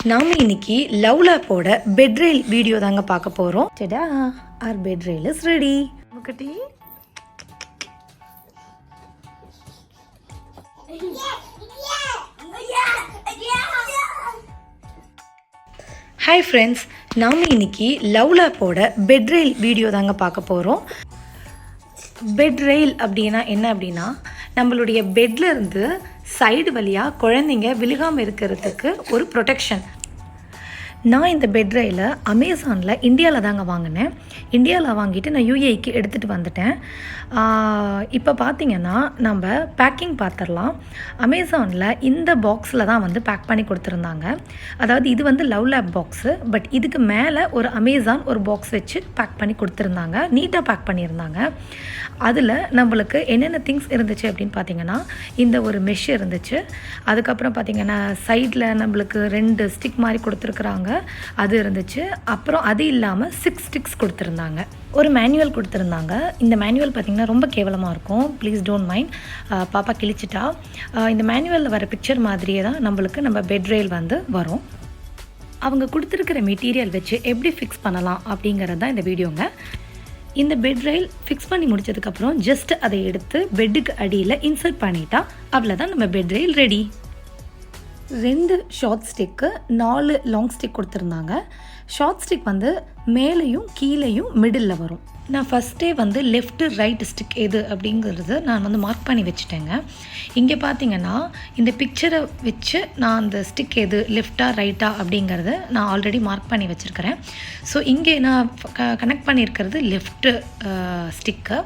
நாம இன்னைக்கு love லேப்போட bed rail video தாங்க பார்க்க போறோம். டடா, our bed rail is ready. Mukkatti. Hi friends, நாம இன்னைக்கு லவ் லேப்போட பெட் ரெயில் வீடியோ தாங்க பார்க்க போறோம். பெட் ரெயில் அப்படின்னா என்ன அப்படின்னா, நம்மளுடைய பெட்ல இருந்து சைடு வழியாக குழந்தைங்க விழுகாமல் இருக்கிறதுக்கு ஒரு ப்ரொடெக்ஷன். நான் இந்த பெட் ரெயிலை அமேசானில் இந்தியாவில் தாங்க வாங்கினேன். இந்தியாவில் வாங்கிட்டு நான் யூஏக்கு எடுத்துகிட்டு வந்துட்டேன். இப்போ பார்த்திங்கன்னா நம்ம பேக்கிங் பார்த்துடலாம். அமேசானில் இந்த பாக்ஸில் தான் வந்து பேக் பண்ணி கொடுத்துருந்தாங்க. அதாவது இது வந்து லவ் லேப் பாக்ஸு, பட் இதுக்கு மேலே ஒரு அமேசான் ஒரு பாக்ஸ் வச்சு பேக் பண்ணி கொடுத்துருந்தாங்க. நீட்டாக பேக் பண்ணியிருந்தாங்க. அதில் நம்மளுக்கு என்னென்ன திங்ஸ் இருந்துச்சு அப்படின்னு பார்த்திங்கன்னா, இந்த ஒரு மெஷ் இருந்துச்சு. அதுக்கப்புறம் பார்த்திங்கன்னா சைடில் நம்மளுக்கு 2 ஸ்டிக் மாதிரி கொடுத்துருக்குறாங்க, அது இருந்துச்சு. அப்புறம் அது இல்லாமல் 6 ஸ்டிக்ஸ் கொடுத்துருந்தாங்க. ஒரு மேனுவல் கொடுத்துருந்தாங்க. இந்த மேனுவல் பார்த்திங்கன்னா ரொம்ப கேவலமாக இருக்கும், ப்ளீஸ் டோன்ட் மைண்ட். பாப்பா கிழிச்சிட்டா. இந்த மேனுவலில் வர பிக்சர் மாதிரியே தான் நம்மளுக்கு நம்ம பெட் ரெயில் வந்து வரும். அவங்க கொடுத்துருக்கிற மெட்டீரியல் வச்சு எப்படி ஃபிக்ஸ் பண்ணலாம் அப்படிங்கிறது தான் இந்த வீடியோங்க. இந்த பெட் ரெயில் ஃபிக்ஸ் பண்ணி முடிச்சதுக்கப்புறம் ஜஸ்ட் அதை எடுத்து பெட்டுக்கு அடியில் இன்சர்ட் பண்ணிட்டா அவ்வளோதான், நம்ம bed rail ready. 2 short stick, 4 long stick கொடுத்துருந்தாங்க. ஷார்ட் ஸ்டிக் வந்து மேலேயும் கீழேயும் மிடில் வரும். நான் ஃபஸ்ட்டே வந்து லெஃப்ட்டு ரைட் ஸ்டிக் எது அப்படிங்கிறது நான் வந்து மார்க் பண்ணி வச்சுட்டேங்க. இங்கே பார்த்தீங்கன்னா இந்த பிக்சரை வச்சு நான் அந்த ஸ்டிக் எது லெஃப்டாக ரைட்டா அப்படிங்கிறத நான் ஆல்ரெடி மார்க் பண்ணி வச்சுருக்கிறேன். ஸோ இங்கே நான் கனெக்ட் பண்ணியிருக்கிறது லெஃப்ட்டு ஸ்டிக்கு,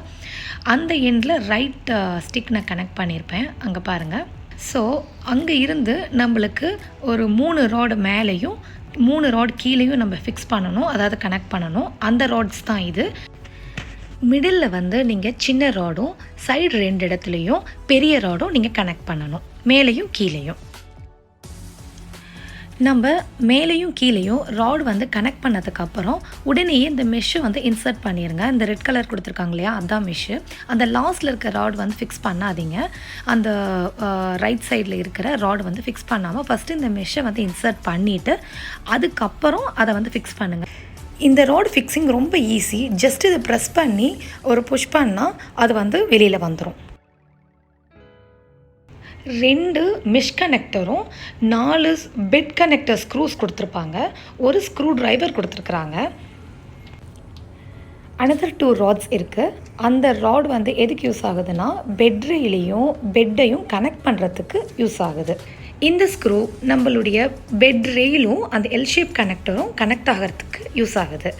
அந்த எண்டில் ரைட் ஸ்டிக் நான் கனெக்ட் பண்ணியிருப்பேன். அங்கே பாருங்கள். ஸோ அங்கே இருந்து நம்மளுக்கு ஒரு 3 ராடு மேலேயும் 3 ராட் கீழேயும் நம்ம ஃபிக்ஸ் பண்ணணும், அதாவது கனெக்ட் பண்ணணும். அந்த ராட்ஸ் தான் இது. மிடில் வந்து நீங்கள் சின்ன ராடும் சைடு 2 இடத்துலையும் பெரிய ராடும் நீங்கள் கனெக்ட் பண்ணணும், மேலேயும் கீழேயும். நம்ம மேலேயும் கீழேயும் ராட் வந்து கனெக்ட் பண்ணதுக்கப்புறம் உடனேயே இந்த மெஷ்ஷை வந்து இன்சர்ட் பண்ணிடுங்க. இந்த ரெட் கலர் கொடுத்துருக்காங்க இல்லையா, அதுதான் மெஷ்ஷு. அந்த லாஸ்ட்டில் இருக்க ராட் வந்து ஃபிக்ஸ் பண்ணாதீங்க. அந்த ரைட் சைடில் இருக்கிற ராட் வந்து ஃபிக்ஸ் பண்ணாமல் ஃபஸ்ட்டு இந்த மெஷ்ஷை வந்து இன்சர்ட் பண்ணிவிட்டு அதுக்கப்புறம் அதை வந்து ஃபிக்ஸ் பண்ணுங்கள். இந்த ராட் ஃபிக்ஸிங் ரொம்ப ஈஸி. ஜஸ்ட் இதை ப்ரெஸ் பண்ணி ஒரு புஷ் பண்ணால் அது வந்து வெளியில் வந்துடும். 2 மெஷ் கனெக்டரும் 4 பெட் கனெக்டர் ஸ்க்ரூஸ் கொடுத்துருப்பாங்க. ஒரு ஸ்க்ரூ ட்ரைவர் கொடுத்துருக்குறாங்க. அனதர் 2 ராட்ஸ் இருக்குது. அந்த ராட் வந்து எதுக்கு யூஸ் ஆகுதுன்னா, பெட் ரெயிலையும் பெட்டையும் கனெக்ட் பண்ணுறதுக்கு யூஸ் ஆகுது. இந்த ஸ்க்ரூ நம்மளுடைய பெட் ரெயிலும் அந்த எல் ஷேப் கனெக்டரும் கனெக்ட் ஆகிறதுக்கு யூஸ் ஆகுது.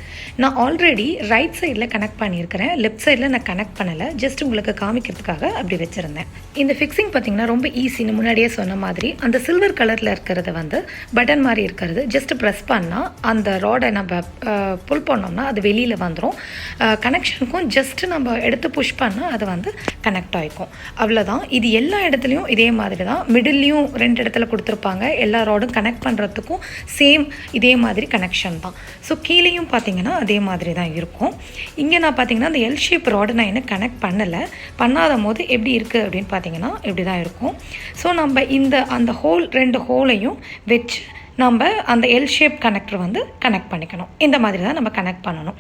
நான் ஆல்ரெடி ரைட் சைடில் கனெக்ட் பண்ணியிருக்கிறேன், லெஃப்ட் சைடில் நான் கனெக்ட் பண்ணலை. ஜஸ்ட் உங்களுக்கு காமிக்கிறதுக்காக அப்படி வச்சுருந்தேன். இந்த ஃபிக்ஸிங் பார்த்திங்கன்னா ரொம்ப ஈஸின்னு முன்னாடியே சொன்ன மாதிரி, அந்த சில்வர் கலரில் இருக்கிறது வந்து பட்டன் மாதிரி இருக்கிறது. ஜஸ்ட் ப்ரெஸ் பண்ணால் அந்த ராடை நம்ம புல் பண்ணோம்னா அது வெளியில் வந்துடும். கனெக்ஷனுக்கும் ஜஸ்ட்டு நம்ம எடுத்து புஷ் பண்ணால் அது வந்து கனெக்ட் ஆகிக்கும், அவ்வளோதான். இது எல்லா இடத்துலையும் இதே மாதிரி தான். மிடில்லையும் 2 இடத்துல கொடுத்துருப்பாங்க. எல்லா ராடும் கனெக்ட் பண்ணுறதுக்கும் சேம் இதே மாதிரி கனெக்ஷன் தான். ஸோ கீழேயும் பார்த்தீங்கன்னா அதே மாதிரி தான் இருக்கும். இங்கே நான் பார்த்தீங்கன்னா அந்த எல் ஷேப் ராடு நான் இன்னும் கனெக்ட் பண்ணாத போது எப்படி இருக்குது அப்படின்னு பார்த்தீங்கன்னா இப்படி தான் இருக்கும். ஸோ நம்ம அந்த 2 ஹோலையும் வச்சு நம்ம அந்த எல் ஷேப் கனெக்டர் வந்து கனெக்ட் பண்ணிக்கணும். இந்த மாதிரி தான் நம்ம கனெக்ட் பண்ணணும்.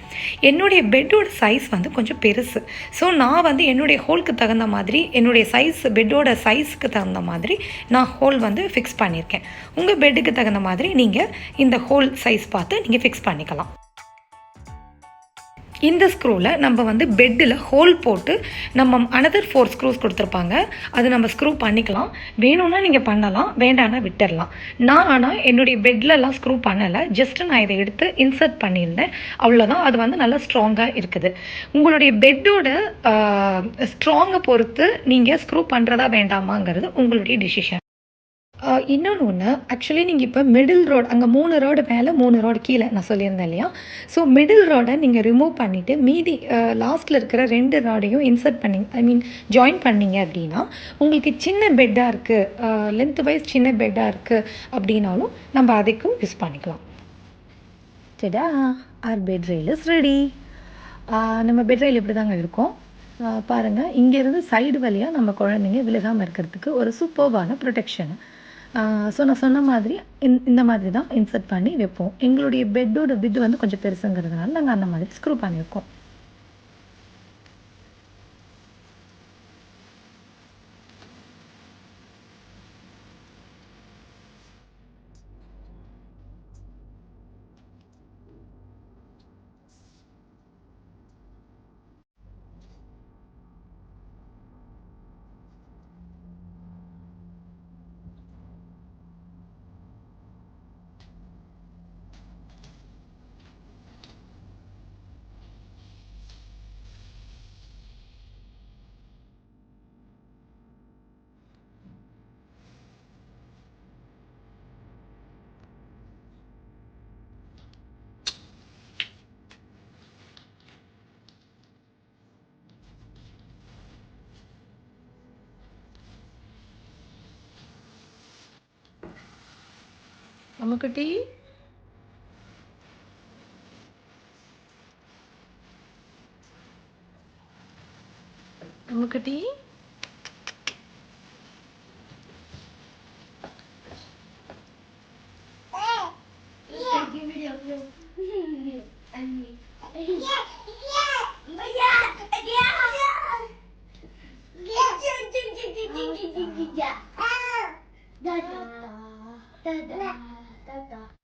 என்னுடைய பெட்டோட சைஸ் வந்து கொஞ்சம் பெருசு. ஸோ நான் வந்து என்னுடைய ஹோலுக்கு தகுந்த மாதிரி, என்னுடைய சைஸ் பெட்டோட சைஸுக்கு தகுந்த மாதிரி நான் ஹோல் வந்து ஃபிக்ஸ் பண்ணியிருக்கேன். உங்கள் பெட்டுக்கு தகுந்த மாதிரி நீங்கள் இந்த ஹோல் சைஸ் பார்த்து நீங்கள் ஃபிக்ஸ் பண்ணிக்கலாம். இந்த ஸ்க்ரூவில் நம்ம வந்து பெட்டில் ஹோல் போட்டு நம்ம அனதர் 4 ஸ்க்ரூஸ் கொடுத்துருப்பாங்க, அது நம்ம ஸ்க்ரூ பண்ணிக்கலாம். வேணும்னா நீங்கள் பண்ணலாம், வேண்டாம்னா விட்டுடலாம். நான் ஆனால் என்னுடைய பெட்லலாம் ஸ்க்ரூ பண்ணலை. ஜஸ்ட்டு நான் இதை எடுத்து இன்சர்ட் பண்ணியிருந்தேன், அவ்வளோதான். அது வந்து நல்லா ஸ்ட்ராங்காக இருக்குது. உங்களுடைய பெட்டோட ஸ்ட்ராங்கை பொறுத்து நீங்கள் ஸ்க்ரூ பண்ணுறதா வேண்டாமாங்கிறது உங்களுடைய டிசிஷன். இன்னொன்று ஆக்சுவலி நீங்கள் இப்போ மிடில் ரோடு, அங்கே 3 ரோடு மேலே 3 ரோடு கீழே நான் சொல்லியிருந்தேன் இல்லையா. ஸோ மிடில் ரோடை நீங்கள் ரிமூவ் பண்ணிவிட்டு மீதி லாஸ்ட்டில் இருக்கிற 2 ராடையும் இன்சர்ட் ஜாயின் பண்ணிங்க அப்படின்னா உங்களுக்கு சின்ன பெட்டாக இருக்குது, லென்த் வைஸ் சின்ன பெட்டாக இருக்குது அப்படின்னாலும் நம்ம அதுக்கும் யூஸ் பண்ணிக்கலாம். சரிடா, our bed rail is ready. நம்ம பெட் ரெயில் இப்படி தாங்க இருக்கும். பாருங்கள், இங்கேருந்து சைடு வழியாக நம்ம குழந்தைங்க விழுகாமல் இருக்கிறதுக்கு ஒரு சூப்பர்பான ப்ரொடெக்ஷன். ஸோ நான் சொன்ன மாதிரி இந்த மாதிரி தான் இன்சர்ட் பண்ணி வைப்போம். எங்களுடைய பெட்டோட விட் வந்து கொஞ்சம் பெருசுங்கிறதுனால நாங்கள் அந்த மாதிரி ஸ்க்ரூ பண்ணி வைப்போம். அம்முக்குட்டி, அம்முக்குட்டி, Dadah. Dadah. Dadah.